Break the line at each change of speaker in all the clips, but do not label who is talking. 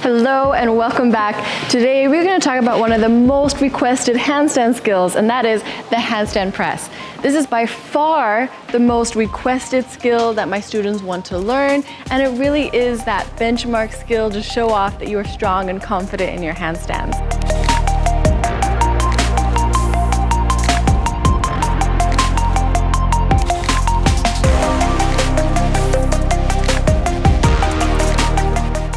Hello and welcome back. Today we're going to talk about one of the most requested handstand skills, and that is the handstand press. This is by far the most requested skill that my students want to learn, and it really is that benchmark skill to show off that you are strong and confident in your handstands.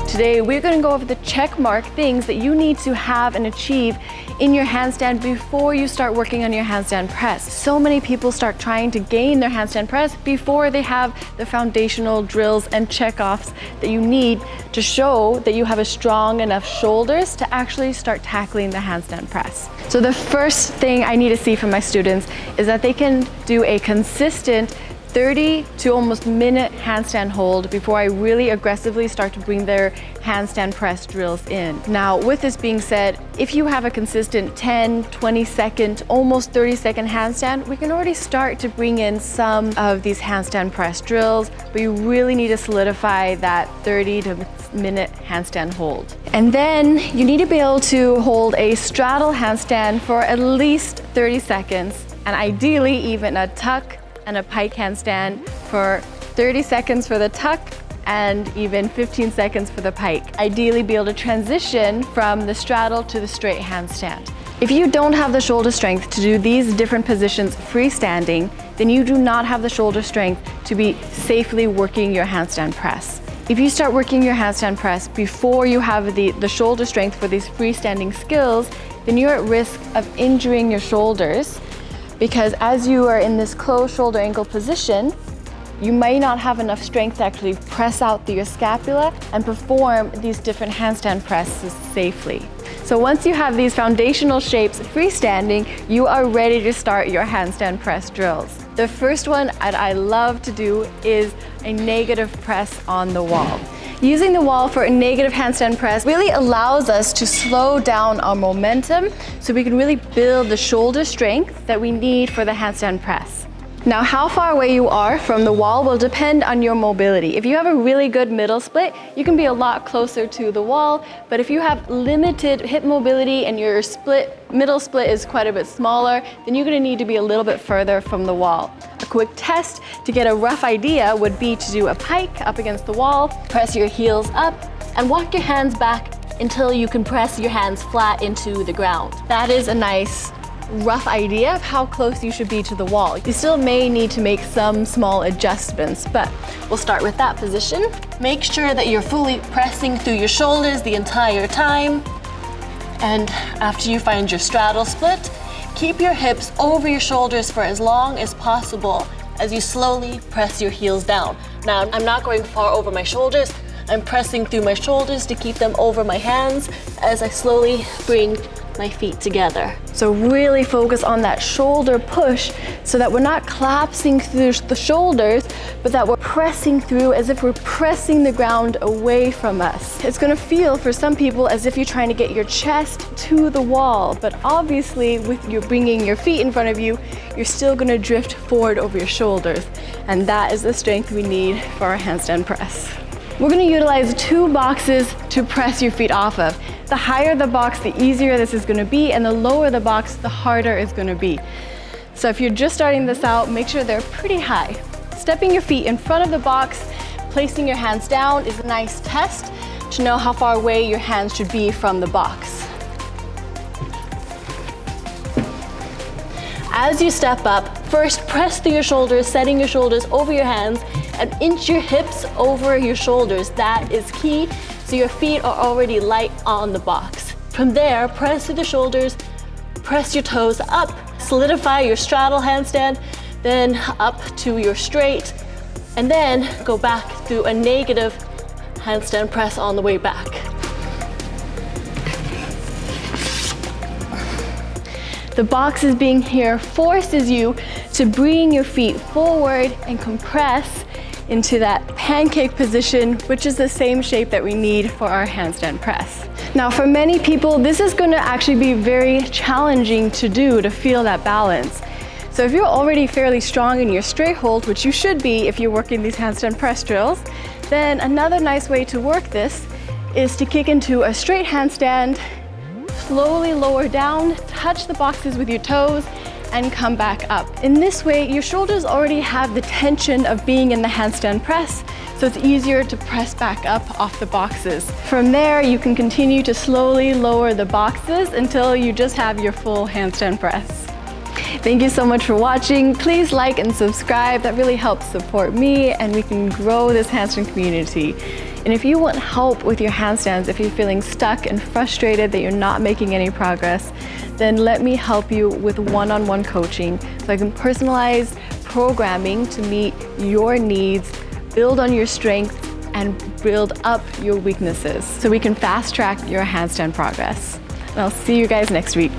Today, we're going to go over the check mark things that you need to have and achieve in your handstand before you start working on your handstand press. So many people start trying to gain their handstand press before they have the foundational drills and check-offs that you need to show that you have a strong enough shoulders to actually start tackling the handstand press. So the first thing I need to see from my students is that they can do a consistent 30 to almost minute handstand hold before I really aggressively start to bring their handstand press drills in. Now, with this being said, if you have a consistent 10, 20 second, almost 30 second handstand, we can already start to bring in some of these handstand press drills, but you really need to solidify that 30 to minute handstand hold. And then you need to be able to hold a straddle handstand for at least 30 seconds, and ideally even a tuck and a pike handstand for 30 seconds for the tuck and even 15 seconds for the pike. Ideally be able to transition from the straddle to the straight handstand. If you don't have the shoulder strength to do these different positions freestanding, then you do not have the shoulder strength to be safely working your handstand press. If you start working your handstand press before you have the shoulder strength for these freestanding skills, then you're at risk of injuring your shoulders, because as you are in this closed shoulder angle position, you may not have enough strength to actually press out through your scapula and perform these different handstand presses safely. So once you have these foundational shapes freestanding, you are ready to start your handstand press drills. The first one that I love to do is a negative press on the wall. Using the wall for a negative handstand press really allows us to slow down our momentum so we can really build the shoulder strength that we need for the handstand press. Now, how far away you are from the wall will depend on your mobility. If you have a really good middle split, you can be a lot closer to the wall, but if you have limited hip mobility and your middle split is quite a bit smaller, then you're going to need to be a little bit further from the wall. A quick test to get a rough idea would be to do a pike up against the wall, press your heels up, and walk your hands back until you can press your hands flat into the ground. That is a nice rough idea of how close you should be to the wall. You still may need to make some small adjustments, but we'll start with that position. Make sure that you're fully pressing through your shoulders the entire time. And after you find your straddle split, keep your hips over your shoulders for as long as possible as you slowly press your heels down. Now, I'm not going far over my shoulders. I'm pressing through my shoulders to keep them over my hands as I slowly bring my feet together. So really focus on that shoulder push so that we're not collapsing through the shoulders, but that we're pressing through as if we're pressing the ground away from us. It's gonna feel for some people as if you're trying to get your chest to the wall, but obviously with you bringing your feet in front of you, you're still gonna drift forward over your shoulders. And that is the strength we need for our handstand press. We're going to utilize two boxes to press your feet off of. The higher the box, the easier this is going to be, and the lower the box, the harder it's going to be. So if you're just starting this out, make sure they're pretty high. Stepping your feet in front of the box, placing your hands down is a nice test to know how far away your hands should be from the box. As you step up, first press through your shoulders, setting your shoulders over your hands, and inch your hips over your shoulders. That is key, so your feet are already light on the box. From there, press through the shoulders, press your toes up, solidify your straddle handstand, then up to your straight, and then go back through a negative handstand press on the way back. The boxes being here forces you to bring your feet forward and compress into that pancake position, which is the same shape that we need for our handstand press. Now, for many people, this is going to actually be very challenging to do, to feel that balance. So if you're already fairly strong in your straight hold, which you should be if you're working these handstand press drills, then another nice way to work this is to kick into a straight handstand, slowly lower down, touch the boxes with your toes, and come back up. In this way, your shoulders already have the tension of being in the handstand press, so it's easier to press back up off the boxes. From there, you can continue to slowly lower the boxes until you just have your full handstand press. Thank you so much for watching. Please like and subscribe. That really helps support me and we can grow this handstand community. And if you want help with your handstands, if you're feeling stuck and frustrated that you're not making any progress, then let me help you with one-on-one coaching so I can personalize programming to meet your needs, build on your strengths, and build up your weaknesses so we can fast track your handstand progress. And I'll see you guys next week.